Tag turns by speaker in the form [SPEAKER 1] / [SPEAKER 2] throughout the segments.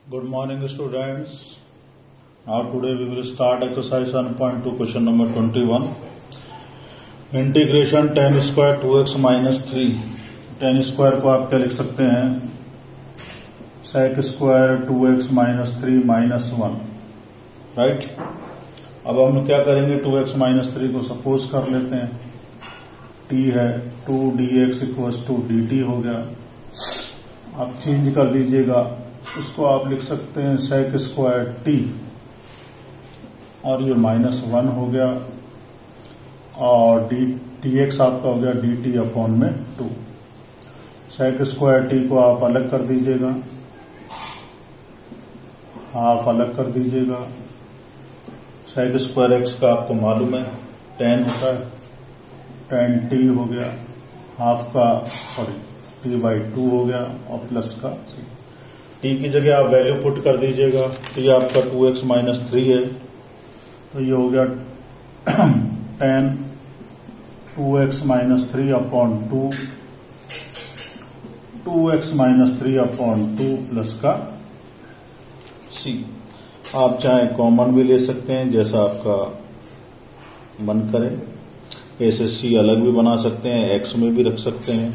[SPEAKER 1] Good morning, students. Now today we will start exercise 1.2, question number 21. Integration tan square 2x minus 3. tan square को आप क्या लिख सकते हैं? sec square 2x minus 3 minus 1. Right? अब हम क्या करेंगे? 2x minus 3 को सपोज कर लेते हैं. t है 2 dx इक्वल्स टू dt हो गया. आप चेंज कर दीजिएगा, इसको आप लिख सकते हैं sec स्क्वायर t और ये माइनस 1 हो गया और dx आपका हो गया dt अपॉन में 2. sec स्क्वायर t को आप अलग कर दीजिएगा, हाफ अलग कर दीजिएगा. sec स्क्वायर x का आपको मालूम है tan होता है, tan t हो गया, हाफ का t बाई 2 हो गया और प्लस का t की जगह आप वैल्यू पुट कर दीजिएगा. t आपका 2x माइनस 3 है तो ये हो गया tan 2x minus 3 upon 2, 2x minus 3 upon 2 plus का c. आप चाहे कॉमन भी ले सकते हैं जैसा आपका मन करे, ऐसे c अलग भी बना सकते हैं, x में भी रख सकते हैं.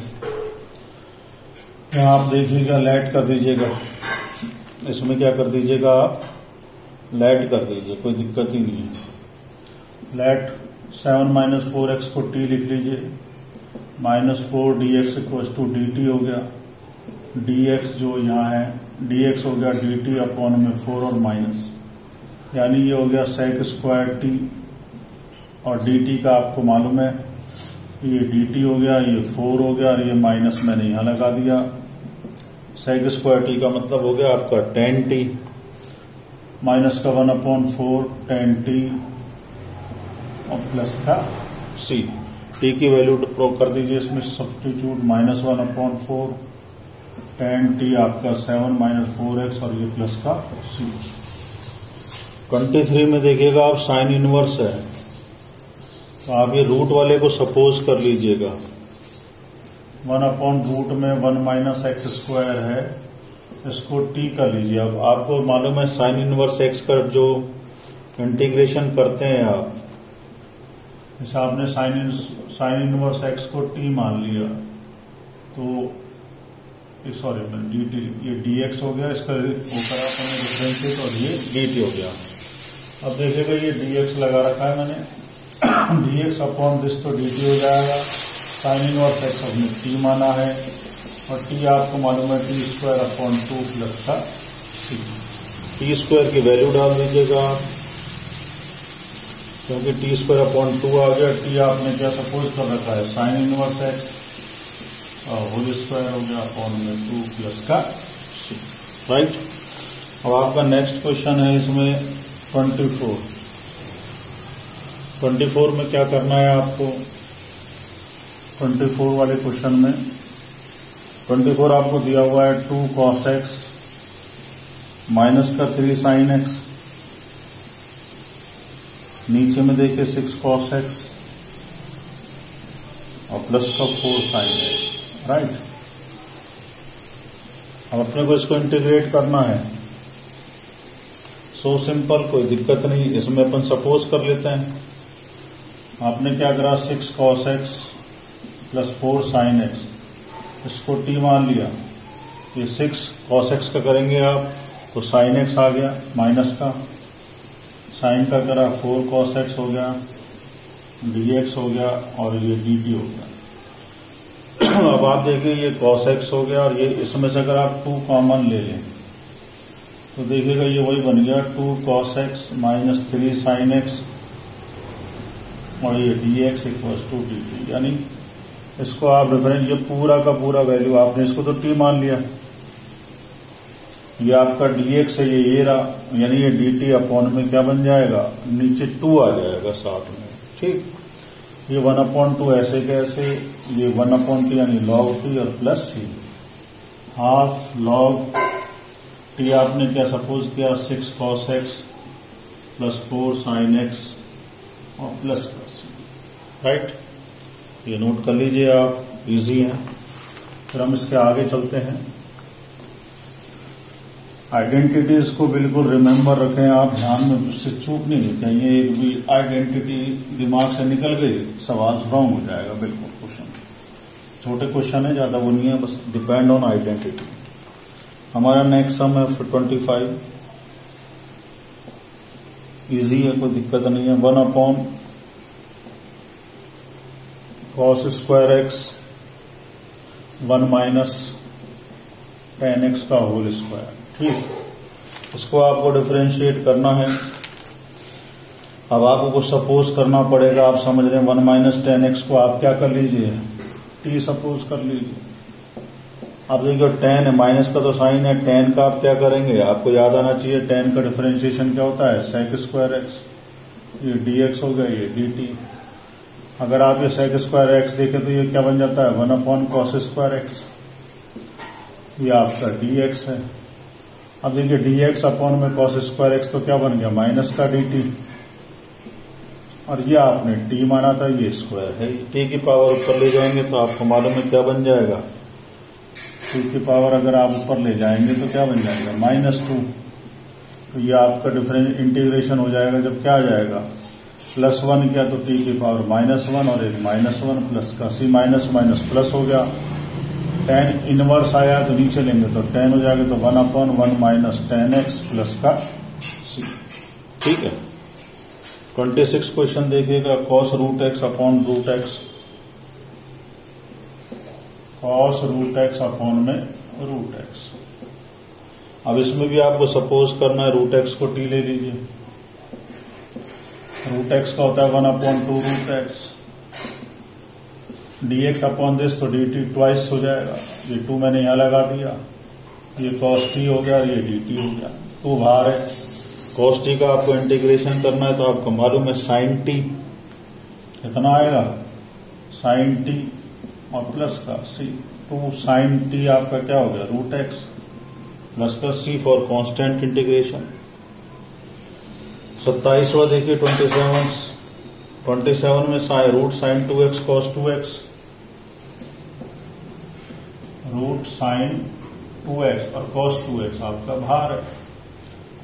[SPEAKER 1] यहाँ आप देखिएगा लेट कर दीजिएगा, इसमें क्या कर दीजिएगा आप लेट कर दीजिए, कोई दिक्कत ही नहीं है. लेट 7 माइनस 4x को t लिख लीजिए, minus 4 dx equals to dt हो गया. dx जो यहाँ है dx हो गया dt अपॉन में 4 और माइनस, यानी ये हो गया sec स्क्वायर t और dt का आपको मालूम है ये dt हो गया, ये 4 हो गया और ये माइनस मैंने यहाँ लगा दिया. sec स्क्वायर t का मतलब हो गया आपका tan t माइनस का 1 अपॉन 4 tan t और प्लस का c. t की वैल्यू प्रूव कर दीजिए, इसमें substitute minus 1 upon 4 tan t आपका 7 माइनस 4x और ये प्लस का c. 23 में देखिएगा आप साइन इनवर्स है तो आप ये रूट वाले को सपोज कर लीजिएगा. 1 अपॉन रूट में 1 माइनस एक्स स्क्वायर है, इसको t कर लीजिए. अब आपको मालूम है साइन इनवर्स x का जो इंटीग्रेशन करते हैं आप, जैसे आपने साइन इनवर्स x को t मान लिया तो सॉरी dt, ये dx हो गया, इसका वो करा अपने डिफरेंशिएट और ये dt हो गया. अब देखिएगा ये dx लगा रखा है मैंने, dx अपॉन दिस तो dt हो जाएगा. साइन इनवर्स x हमने t माना है और t आपको मालूम है t स्क्वायर अपॉन 2 प्लस का c. t स्क्वायर की वैल्यू डाल दीजिएगा आप, क्योंकि t स्क्वायर अपॉन 2 आ गया. t आपने क्या सपोज कर रखा है साइन इनवर्स x और होल स्क्वायर हो गया अपॉन में 2 प्लस का c. राइट? अब आपका नेक्स्ट क्वेश्चन है इसमें 24 में क्या करना है आपको? 24 वाले क्वेश्चन में 24 आपको दिया हुआ है 2 cos x माइनस का 3 sin x, नीचे में देखिए 6 cos x और प्लस का 4 sin x. राइट? अब अपने को इसको इंटीग्रेट करना है. सो सिंपल, कोई दिक्कत नहीं. इसमें अपन सपोज कर लेते हैं. आपने क्या करा 6 cos x plus 4 sin x, इसको t मान लिया. ये 6 cos x का करेंगे आप तो sin x आ गया माइनस का, sin का करा 4 cos x हो गया, dx हो गया और ये dt हो गया. अब आप देखिए ये cos x हो गया और ये इसमें से अगर आप 2 कॉमन ले लें तो देखिएगा ये वही बन गया 2 cos x minus 3 sin x और ये dx इक्वल्स टू dt. यानी इसको आप रेफरेंस, ये पूरा का पूरा वैल्यू आपने इसको तो t मान लिया, ये आपका dx है, ये रहा, यानी ये dt अपॉन में क्या बन जाएगा, नीचे 2 आ जाएगा साथ में. ठीक? ये 1 अपॉन 2 ऐसे कैसे, ये 1 अपॉन t यानी log t और plus c, half log t आपने क्या सपोज किया 6 cos x plus 4 sin x और प्लस का c. राइट? ये नोट कर लीजिए आप, इजी है. फिर हम इसके आगे चलते हैं. आइडेंटिटीज को बिल्कुल रिमेम्बर रखें आप, ध्यान में उससे चूकनी नहीं चाहिए। एक भी आइडेंटिटी दिमाग से निकल गई, सवाल रॉन्ग हो जाएगा बिल्कुल। क्वेश्चन छोटे क्वेश्चन है, ज्यादा वो नहीं है, बस डिपेंड ऑन आइडेंटिटी। हमारा नेक्स्ट सम है 25, इजी है, कोई दिक्कत नहीं है। 1 upon cos square x 1 minus tan x का होल स्क्वायर। ठीक, इसको आपको डिफरेंशिएट करना है। अब आपको सपोज करना पड़ेगा, आप समझ रहे हैं 1 माइनस tan x को आप क्या कर लीजिए, t सपोज कर लीजिए। आप देखिए tan है, माइनस का तो साइन है, tan का आप क्या करेंगे, आपको याद आना चाहिए tan का डिफरेंशिएशन क्या होता है, sec स्क्वायर एक्स। ये dx हो गया, ये dt। अगर आप ये sec स्क्वायर एक्स देखें तो ये क्या बन जाता है, 1 अपॉन cos स्क्वायर एक्स। ये आपका dx है। अब देखिए dx अपॉन में cos स्क्वायर एक्स तो क्या बन गया, माइनस का dt। और ये आपने t माना था, ये स्क्वायर है। t की पावर ऊपर ले जाएंगे तो आपको मालूम है क्या बन जाएगा, t की पावर अगर आप ऊपर ले जाएंगे तो क्या बन जाएगा, -2। तो ये आपका डिफरेंस इंटीग्रेशन हो जाएगा, जब क्या आ जाएगा, +1 किया तो t की पावर -1 और एक -1 प्लस का c, माइनस माइनस प्लस हो गया। tan इनवर्स आया तो नीचे लेंगे तो tan हो जाएगा, तो 1 upon 1 minus tan x plus का c। ठीक है। 26 क्वेश्चन देखिएगा, cos root X upon root X, cos root X upon में रूट एक्स। अब इसमें भी आपको सपोज करना है, रूट एक्स को t ले लीजिए। रूट एक्स का होता है 1 upon 2 root X, dx upon this तो dt ट्वाइस हो जाएगा। ये 2 मैंने यहां लगा दिया, ये cos t हो गया और ये dt हो गया। 2 बाहर है, cos t का आपको इंटीग्रेशन करना है तो आपको मालूम है sin t कितना आएगा, sin t और प्लस का c। 2 sin t आपका क्या हो गया, रूट एक्स प्लस का c फॉर कांस्टेंट इंटीग्रेशन। 27वां देखिए 27 में root sine 2x cos 2x, root sine 2x और cos 2x आपका बाहर है,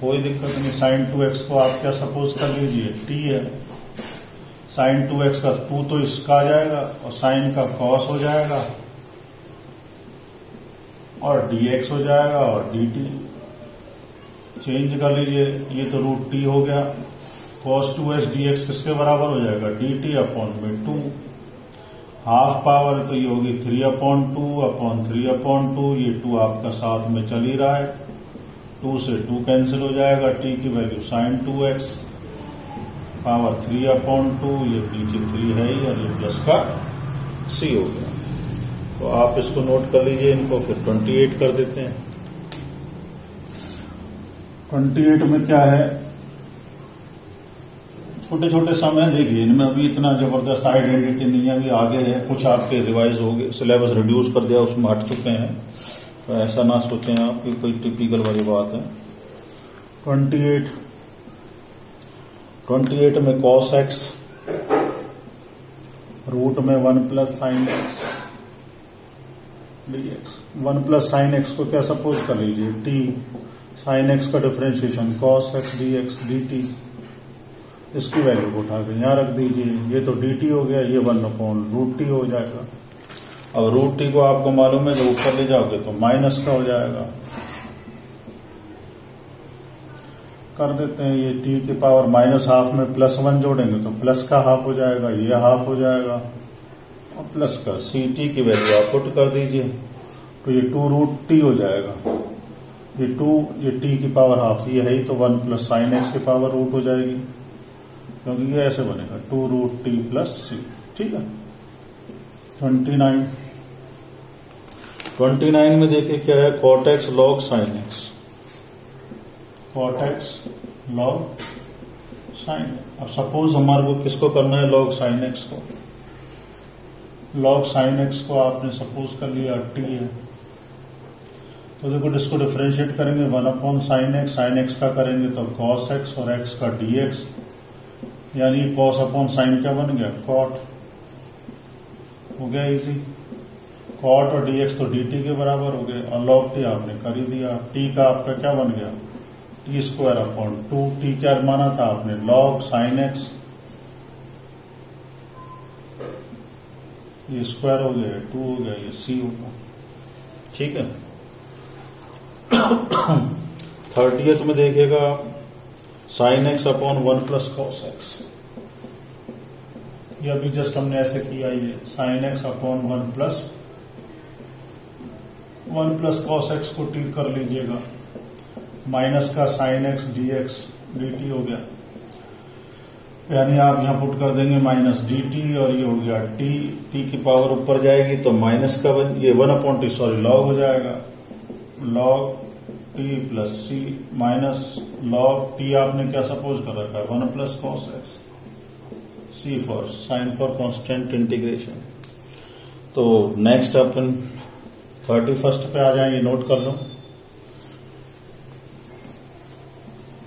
[SPEAKER 1] कोई दिक्कत नहीं। साइन 2x को आप क्या सपोज कर लीजिए, t है। साइन 2x का 2 तो इसका आ जाएगा और साइन का cos हो जाएगा और dx हो जाएगा और dt चेंज कर लीजिए। ये तो रूट t हो गया, cos 2x dx किसके बराबर हो जाएगा, dt अपॉन में 2। हाफ पावर है तो ये होगी 3 अपॉन 2 अपॉन 3 अपॉन 2। ये 2 आपका साथ में चल ही रहा है, 2 से 2 कैंसिल हो जाएगा, t की value sign 2x power 3 upon 2, ये नीचे 3 है ही और ये प्लस का c हो गया। तो आप इसको नोट कर लीजिए, इनको फिर 28 कर देते हैं। 28 में क्या है, छोटे छोटे समय देखिए, इनमें अभी इतना जबरदस्त आइडेंटिटी नहीं है, अभी आगे है, कुछ आपके रिवाइज हो गए, सिलेबस रिड्यूस कर दिया, उसमें हट चुके हैं, तो ऐसा ना सोचें आप कि कोई टिपिकल वाली बात है। 28 में cos x रूट में 1 plus sine x dx। 1 plus sine x को क्या सपोज कर लीजिए, t साइन एक्स का differentiation cos x dx dt। इसकी वैल्यू को उठा के यहां रख दीजिए, ये तो dt हो गया, ये 1 अपॉन रूट टी हो जाएगा। अब रूट टी को आपको मालूम है, जब ऊपर ले जाओगे तो माइनस का हो जाएगा। कर देते हैं, ये t की पावर -हाफ में +1 जोड़ेंगे तो प्लस का हाफ हो जाएगा, ये हाफ हो जाएगा और प्लस का सी टी की वैल्यू आप पुट कर दीजिए, तो ये 2 रूट टी हो जाएगा। ये 2, ये t की पावर हाफ, ये है ही तो 1 प्लस साइन एक्स की पावर रूट हो जाएगी, क्योंकि ये ऐसे बनेगा 2 रूट टी प्लस सी। ठीक है। 29 में देखिए क्या है, cot x log sin x, cot x log sin। अब सपोज हमारे को किसको करना है, log sin x को। log sin x को आपने सपोज कर लिया t है, तो देखो इसको डिफरेंशिएट करेंगे 1 अपॉन साइन एक्स का करेंगे तो cos x और x का dx, यानी cos अपॉन साइन क्या बन गया, cot हो गया इजी। कॉट और dx तो dt के बराबर हो गए और log t आपने कर ही दिया। t का आपका क्या बन गया, टी स्क्वायर अपॉन 2t क्या माना था आपने, log sin x, ये स्क्वायर हो गया, 2 हो गया, ये c होगा। ठीक है। 30th में देखिएगा sin x upon 1 plus cos x, ये अभी जस्ट हमने ऐसे किया, ये sin x upon 1 plus cos x को टी कर लीजिएगा, माइनस का sin x dx dt हो गया, यानी आप यहां पुट कर देंगे माइनस dt और ये हो गया t, t की पावर ऊपर जाएगी तो माइनस का ये 1/t सॉरी log हो जाएगा, log t plus c minus log t आपने क्या सपोज कर रखा है 1 plus cos x, c for sine for constant integration. तो नेक्स्ट अपन 31st पे आ जाएंगे, नोट कर लो।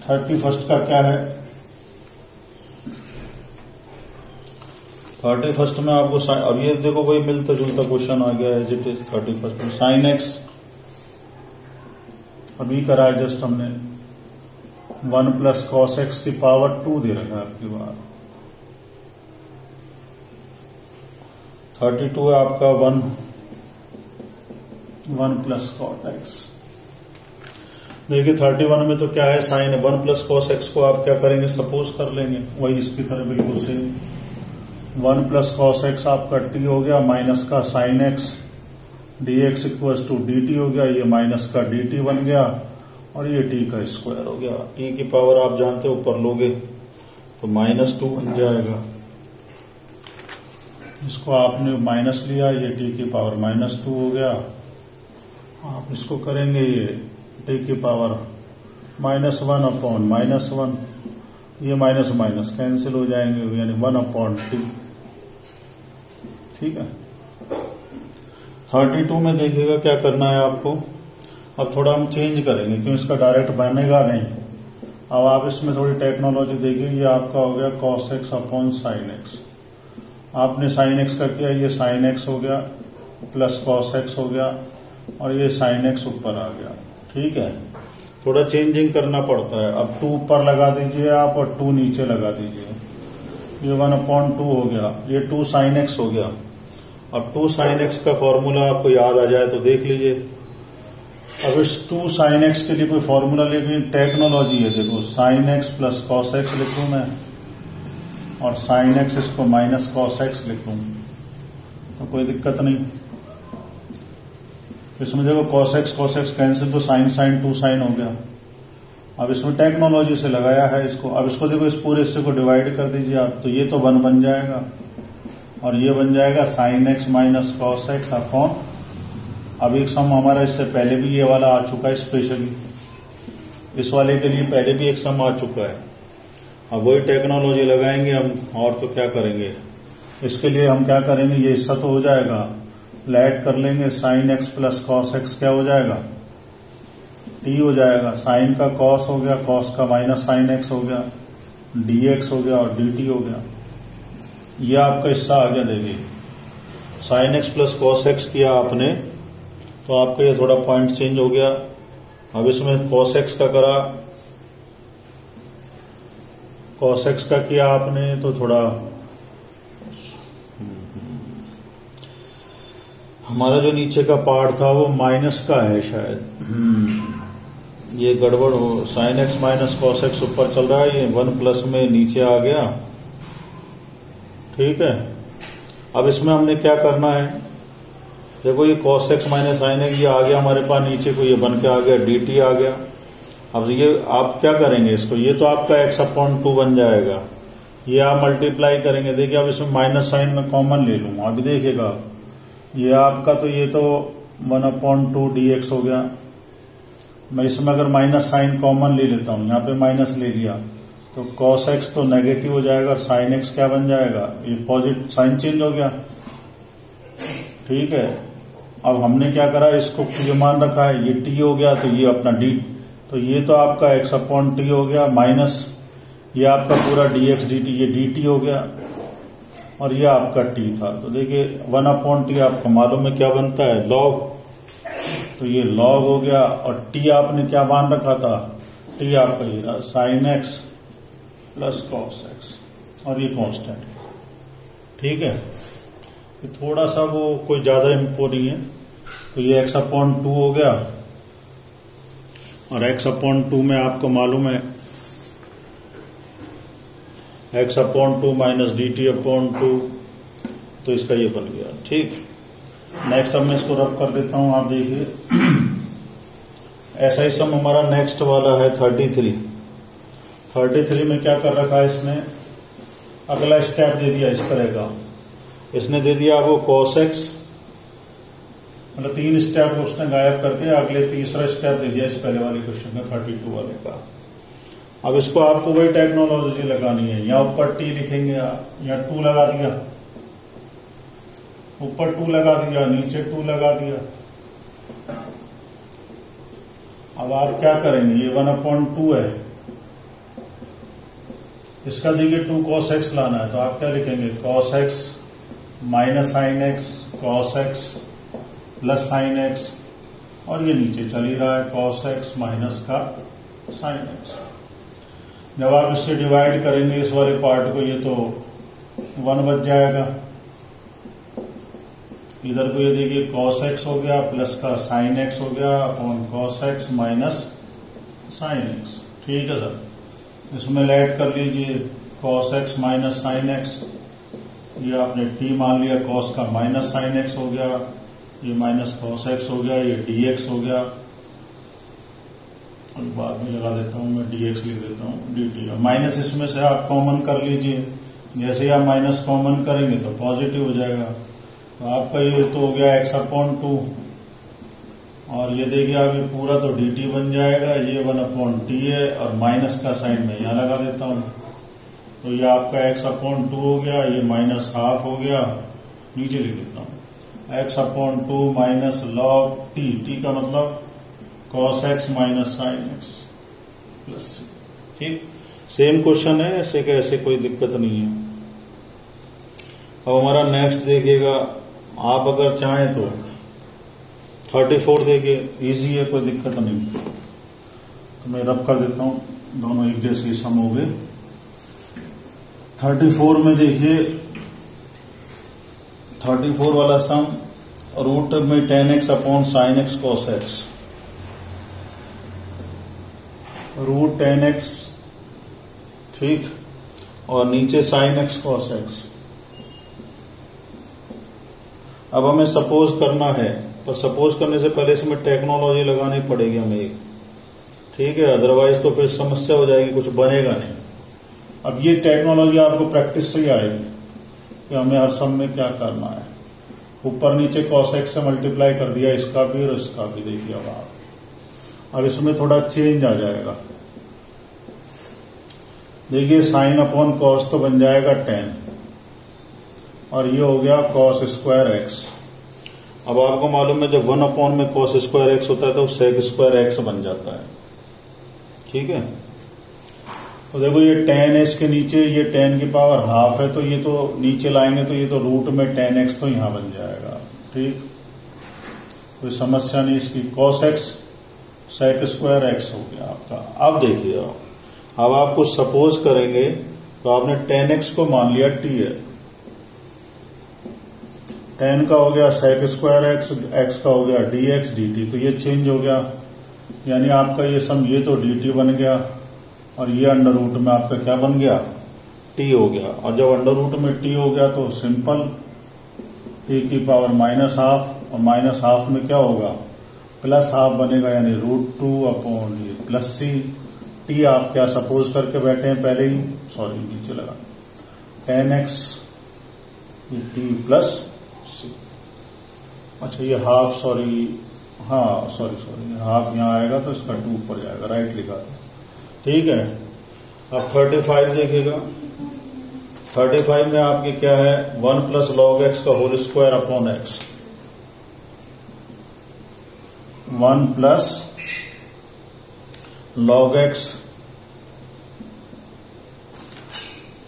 [SPEAKER 1] 31st का क्या है, 31st में आपको अब ये देखो वही मिलता जुलता क्वेश्चन आ गया एज इट इज। 31st में साइन एक्स अभी करा है जस्ट हमने, 1 प्लस कॉस एक्स की पावर 2 दे रखा है आपकी बार। 32 है आपका 1 प्लस कॉट एक्स। देखिए 31 में तो क्या है, साइन है, 1 प्लस कॉस एक्स को आप क्या करेंगे, सपोज कर लेंगे, वही इसकी तरह बिल्कुल सेम। 1 प्लस कॉस एक्स आपका टी हो गया, माइनस का sine X D X equal to D T हो गया, ये माइनस का डी टी बन गया और ये टी का स्क्वायर हो गया। टी की पावर आप जानते हो ऊपर लोगे तो -2 बन जाएगा, इसको आपने माइनस लिया, ये टी की पावर -2 हो गया। आप इसको करेंगे, ये टी की पावर -1 अपॉन -1, ये माइनस माइनस कैंसिल हो जाएंगे, यानी 1/t। ठीक है। 32 में देखिएगा क्या करना है आपको, अब थोड़ा हम चेंज करेंगे क्यों, इसका डायरेक्ट बनेगा नहीं। अब आप इसमें थोड़ी टेक्नोलॉजी देखिए, ये आपका हो गया cos x upon sine x, आपने साइन एक्स का किया, ये साइन एक्स हो गया प्लस cos x हो गया और ये साइन एक्स ऊपर आ गया। ठीक है, थोड़ा चेंजिंग करना पड़ता है। अब 2 ऊपर लगा दीजिए आप और 2 नीचे लगा दीजिए, ये 1/2 हो गया, ये 2 साइन एक्स हो गया। अब 2 साइन एक्स का फॉर्मूला आपको याद आ जाए तो देख लीजिए। अब इस 2 साइन एक्स के लिए कोई फॉर्मूला लेकिन टेक्नोलॉजी है, देखो sine x plus cos x लिखूं मैं और साइन एक्स इसको माइनस कॉस एक्स लिखूं तो कोई दिक्कत नहीं। इसमें देखो cos x कैंसिल तो साइन साइन 2 साइन हो गया। अब इसमें टेक्नोलॉजी से लगाया है इसको। अब इसको देखो, इस पूरे हिस्से को डिवाइड कर दीजिए आप, तो ये तो 1 बन जाएगा और ये बन जाएगा sine x minus cos x upon, अब एक सम हमारा इससे पहले भी ये वाला आ चुका है, स्पेशली इस वाले के लिए पहले भी एक सम आ चुका है। अब वही टेक्नोलॉजी लगाएंगे हम, और तो क्या करेंगे, इसके लिए हम क्या करेंगे, ये हिस्सा तो हो जाएगा, लेट कर लेंगे, sine x plus cos x क्या हो जाएगा, टी हो जाएगा, साइन का कॉस हो गया, कॉस का माइनस साइन एक्स हो गया, डी एक्स हो गया और डी टी हो गया। ये आपका हिस्सा आ गया। देखिए sine x plus cos x किया आपने तो आपका ये थोड़ा पॉइंट चेंज हो गया। अब इसमें कॉस एक्स का करा, कॉस एक्स का किया आपने तो थोड़ा हमारा जो नीचे का पार्ट था वो माइनस का है शायद, ये गड़बड़ हो, sine x minus cos x ऊपर चल रहा है, ये 1 प्लस में नीचे आ गया। ठीक है, अब इसमें हमने क्या करना है, देखो ये cos x minus sine x ये आ गया हमारे पास नीचे को, ये बन के आ गया dt आ गया। अब ये आप क्या करेंगे इसको, ये तो आपका x/2 बन जाएगा, ये आप मल्टीप्लाई करेंगे। देखिए अब इसमें माइनस साइन में कॉमन ले लूंगा, अभी देखिएगा ये आपका तो ये तो 1/2 dx हो गया। मैं इसमें अगर माइनस साइन कॉमन ले लेता हूं, यहाँ पे माइनस ले लिया तो cos x तो नेगेटिव हो जाएगा और साइन एक्स क्या बन जाएगा, ये पॉजिटिव, साइन चेंज हो गया। ठीक है, अब हमने क्या करा, इसको ये मान रखा है, ये t हो गया तो ये अपना d, तो ये तो आपका x/t हो गया, माइनस ये आपका पूरा dx dt, ये dt हो गया। और ये आपका टी था। तो देखिए 1/t आपको मालूम है क्या बनता है, लॉग। तो ये लॉग हो गया, और टी आपने क्या मान रखा था, टी आपका ये रहा sine x plus cos x, और ये कांस्टेंट। ठीक है, ये थोड़ा सा वो कोई ज्यादा इम्पो नहीं है। तो ये x/2 हो गया, और x/2 में आपको मालूम है x/2 माइनस dt/2, तो इसका ये बन गया। ठीक, नेक्स्ट अब मैं इसको रब कर देता हूं, आप देखिए। ऐसा ही सम हमारा नेक्स्ट वाला है 33 में क्या कर रखा है इसने, अगला स्टेप दे दिया इस तरह का। इसने दे दिया वो cos x, मतलब 3 स्टेप उसने गायब करके अगले तीसरा स्टेप दे दिया इस पहले वाले क्वेश्चन का, 32 वाले का। अब इसको आपको वही टेक्नोलॉजी लगानी है, या ऊपर टी लिखेंगे या 2 लगा दिया, ऊपर 2 लगा दिया, नीचे 2 लगा दिया। अब आप क्या करेंगे, ये 1/2 है, इसका देखिए 2 cos x लाना है, तो आप क्या लिखेंगे, cos x minus sine x, cos x plus sine x, और ये नीचे चल ही रहा है cos x माइनस का साइन एक्स। जब आप इससे डिवाइड करेंगे इस वाले पार्ट को, ये तो 1 बच जाएगा। इधर को ये देखिए cos x हो गया प्लस का साइन x हो गया upon cos x minus sine x। ठीक है सर, इसमें ऐड कर लीजिए cos x minus sine x, ये आपने t मान लिया, cos का माइनस साइन x हो गया, ये माइनस cos x हो गया, ये dx हो गया, और बाद में लगा देता हूं मैं, dx लिख देता हूं dt। माइनस इसमें से आप कॉमन कर लीजिए, जैसे ही आप माइनस कॉमन करेंगे तो पॉजिटिव हो जाएगा। तो आपका ये तो हो गया x/2, और ये देखिए आप ये पूरा तो dt बन जाएगा, ये 1/t है, और माइनस का साइन में यहां लगा देता हूं, तो ये आपका x/2 हो गया, ये माइनस हाफ हो गया, नीचे लिख देता हूं x/2 माइनस लॉग t का मतलब cos x minus sine x plus. ठीक, सेम क्वेश्चन है, ऐसे का ऐसे कोई दिक्कत नहीं है। अब हमारा नेक्स्ट देखिएगा, आप अगर चाहें तो 34 देखिए, इजी है, कोई दिक्कत नहीं। तो मैं रब कर देता हूं, दोनों एक जैसे सम हो गए। 34 में देखिए, 34 वाला सम, रूट में tan x upon sine x cos x, root tan x, ठीक, और नीचे साइन x cos x। अब हमें सपोज करना है, पर सपोज करने से पहले इसमें टेक्नोलॉजी लगानी पड़ेगी हमें एक, ठीक है, अदरवाइज तो फिर समस्या हो जाएगी, कुछ बनेगा नहीं। अब ये टेक्नोलॉजी आपको प्रैक्टिस से ही आएगी कि हमें हर सम में क्या करना है। ऊपर नीचे cos x से मल्टीप्लाई कर दिया, इसका भी और इसका भी। देखिए अब आप, अब इसमें थोड़ा चेंज आ जाएगा। देखिए साइन अपॉन कॉस तो बन जाएगा tan, और ये हो गया cos स्क्वायर x। अब आपको मालूम है जब 1 में cos स्क्वायर x होता है तो sec स्क्वायर x बन जाता है। ठीक है, तो देखो ये tan है, इसके नीचे ये tan की पावर हाफ है, तो ये तो नीचे लाएंगे तो ये तो रूट में tan x तो यहां बन जाएगा। ठीक, कोई समस्या नहीं इसकी। cos x sec square x हो गया आपका। अब देखिए, अब आप कुछ सपोज करेंगे तो आपने tan x को मान लिया t है, tan का हो गया sec स्क्वायर x का हो गया dx dt, तो ये चेंज हो गया, यानी आपका ये सम, ये तो dt बन गया, और ये अंडर रूट में आपका क्या बन गया, t हो गया। और जब अंडर रूट में t हो गया तो सिंपल t की पावर माइनस हाफ, और माइनस हाफ में क्या होगा, प्लस हाफ बनेगा, यानी √2 अपॉन ये प्लस c। t आप क्या सपोज करके बैठे हैं पहले ही, सॉरी नीचे लगा, tan x ये t प्लस c। अच्छा ये हाफ, सॉरी, हाँ सॉरी हाफ यहाँ आएगा तो इसका 2 ऊपर जाएगा, राइट लिखा था। ठीक है, अब 35 देखिएगा। 35 में आपके क्या है, 1 प्लस लॉग एक्स का whole square upon X, 1 plus log X,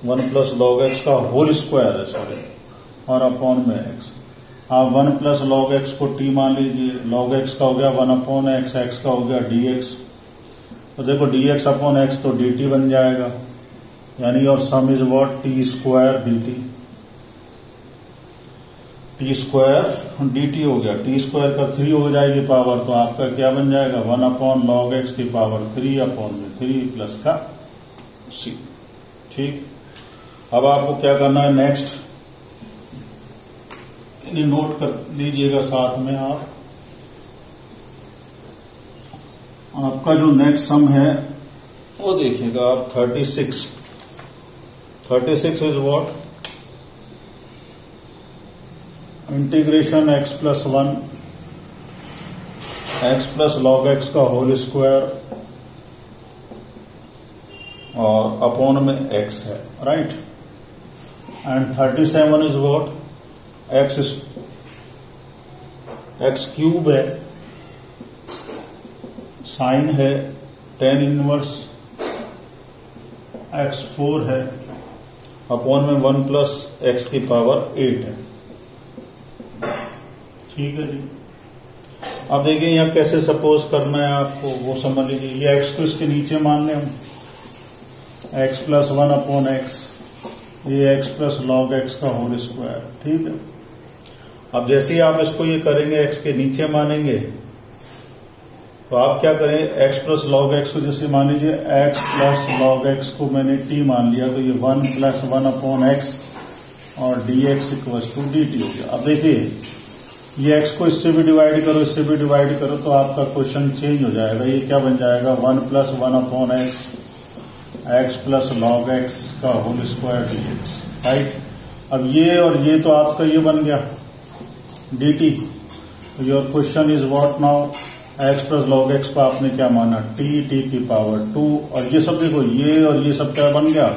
[SPEAKER 1] 1 plus log x का होल स्क्वायर है, सॉरी और अपॉन में एक्स। आप 1 प्लस लॉग एक्स को टी मान लीजिए, लॉग एक्स का हो गया 1 अपॉन एक्स, एक्स का हो गया डी एक्स। तो देखो डी एक्स अपॉन एक्स तो डी टी बन जाएगा, यानी और सम is what T square D T. T square D T हो गया, टी स्क्वायर का 3 हो जाएगी पावर, तो आपका क्या बन जाएगा 1 अपॉन लॉग एक्स की पावर 3 अपॉन में 3 प्लस का सी। ठीक, अब आपको क्या करना है नेक्स्ट, इन्हें नोट कर लीजिएगा साथ में आप। आपका जो नेक्स्ट सम है वो देखिएगा आप 36 is what integration x plus 1 x plus log x का होल स्क्वायर और अपॉन में एक्स है, right. And 37 is what x cube है, साइन है tan इनवर्स एक्स 4 है, अपॉन में 1 प्लस एक्स की पावर 8 है। ठीक है जी। अब देखिए यहां कैसे सपोज करना है आपको, वो समझ लीजिए। ये एक्स को इसके नीचे मान लें हम, एक्स प्लस 1 अपॉन एक्स, ये एक्स प्लस लॉग एक्स का होल स्क्वायर। ठीक है, अब जैसे ही आप इसको ये करेंगे एक्स के नीचे मानेंगे, तो आप क्या करें, एक्स प्लस लॉग एक्स को जैसे मान लीजिए एक्स प्लस लॉग एक्स को मैंने टी मान लिया, तो ये 1 प्लस 1 अपॉन एक्स और D X equals to D T हो गया। अब देखिए ये एक्स को इससे भी डिवाइड करो, इससे भी डिवाइड करो, तो आपका क्वेश्चन चेंज हो जाएगा। ये क्या बन जाएगा 1 plus 1 upon x, x plus log x का whole square d x, right. अब ये और ये तो आपका ये बन गया d t. Your question is what now, x plus log x को आपने क्या माना टी, टी की पावर 2, और ये सब देखो ये और ये सब क्या बन गया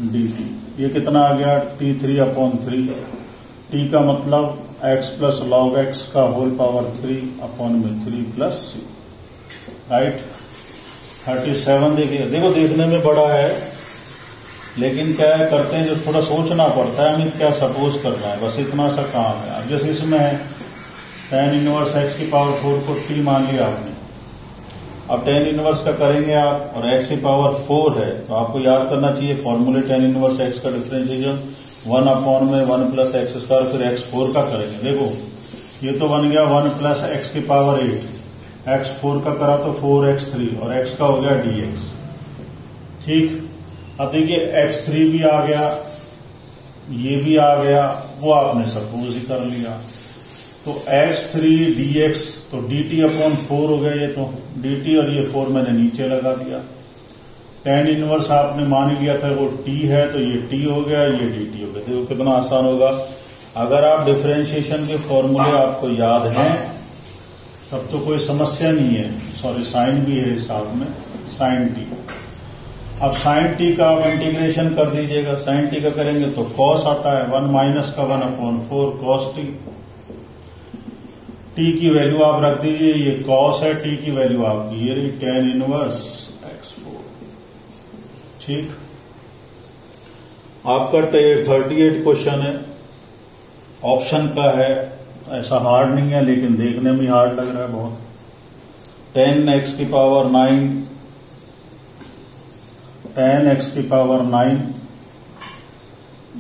[SPEAKER 1] डी टी। ये कितना आ गया T3 अपॉन 3, टी का मतलब एक्स प्लस लॉग एक्स का होल पावर 3 अपॉन में 3 प्लस सी, राइट। 37 देखिए, देखो देखने में बड़ा है, लेकिन क्या है करते हैं जो थोड़ा सोचना पड़ता है, हमें क्या सपोज करना है, बस इतना सा काम है। अब जैसे इसमें है tan इनवर्स एक्स की पावर 4 को टी मान लिया आपने, अब tan इनवर्स का करेंगे आप, और एक्स की पावर 4 है, तो आपको याद करना चाहिए फॉर्मूले tan इनवर्स एक्स का डिफरेंशिएशन 1 अपॉन में 1 प्लस एक्स स्क्वायर, फिर x4 का करेंगे। देखो ये तो बन गया 1 प्लस एक्स की पावर 8, x4 का करा तो 4x3 और x का हो गया dx। ठीक, अब देखिए x3 भी आ गया, ये भी आ गया, वो आपने सपोज ही कर लिया, तो x3 dx तो dt अपॉन 4 हो गया, ये तो dt और ये 4 मैंने नीचे लगा दिया। tan इनवर्स आपने मान लिया था वो t है, तो ये t हो गया, ये dt हो गया। देखो कितना आसान होगा, अगर आप डिफरेंशिएशन के फॉर्मूले आपको याद हैं तब तो कोई समस्या नहीं है। सॉरी साइन भी है साथ में, साइन t। अब साइन t का आप इंटीग्रेशन कर दीजिएगा, साइन t का करेंगे तो कॉस आता है 1 माइनस का 1 अपॉन 4 कॉस t। t की वैल्यू आप रख दीजिए, ये कॉस है, t की वैल्यू आपकी ये रही tan इनवर्स x4। ठीक, आपका 38 क्वेश्चन है, ऑप्शन का है, ऐसा हार्ड नहीं है लेकिन देखने में हार्ड लग रहा है बहुत। 10x की पावर 9, 10x की पावर 9,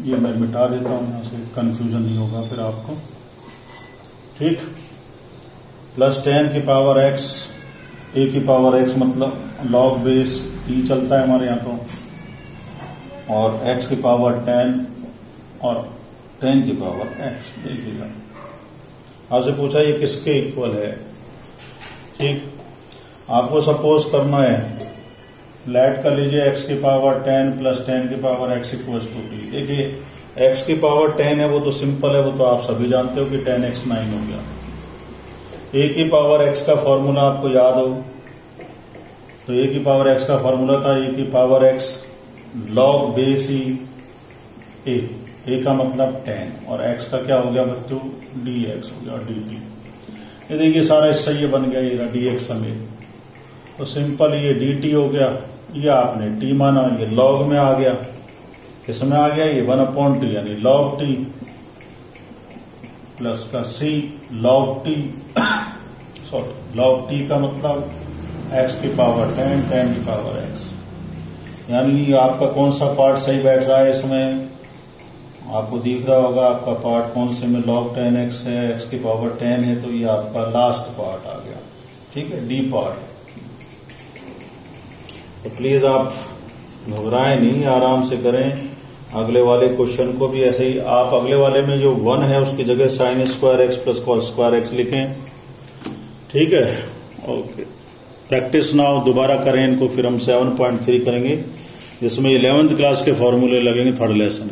[SPEAKER 1] ये मैं मिटा देता हूं यहां से, कंफ्यूजन नहीं होगा फिर आपको। ठीक, प्लस 10 की पावर x, a की पावर x मतलब लॉग बेस e चलता है हमारे यहां तो, और x की पावर 10 और 10 की पावर x। देखिएगा आपसे पूछा ये किसके इक्वल है। ठीक, आपको सपोज करना है, लेट कर लीजिए x की पावर 10 प्लस 10 की power x equal to t। देखिए x की पावर 10 है, वो तो सिंपल है, वो तो आप सभी जानते हो कि 10x 9 हो गया। a की पावर x का फॉर्मूला आपको याद हो, तो a की पावर x का फॉर्मूला था a की power x log base e, a का मतलब 10 और x का क्या हो गया बच्चों dx हो गया dt। ये देखिए सारा हिस्सा ये बन गया, ये dx समेत, तो सिंपल ये dt हो गया, ये आपने t माना, ये लॉग में आ गया, किसमें आ गया ये 1 अपॉन t यानी लॉग t, प्लस का c log t sorry log t का मतलब x की पावर 10 10 की पावर x। यानी आपका कौन सा पार्ट सही बैठ रहा है इसमें, आपको दिख रहा होगा आपका पार्ट कौन से में log 10x है, x की पावर 10 है, तो ये आपका लास्ट पार्ट आ गया। ठीक है, डी पार्ट। तो प्लीज आप घबराएं नहीं, आराम से करें। अगले वाले क्वेश्चन को भी ऐसे ही आप अगले वाले में जो 1 है उसकी जगह sin square x plus cos square x लिखें। ठीक है, ओके। प्रैक्टिस नाउ दोबारा करें इनको, फिर हम 7.3 करेंगे जिसमें 11th क्लास के फॉर्मूले लगेंगे थर्ड लेसन।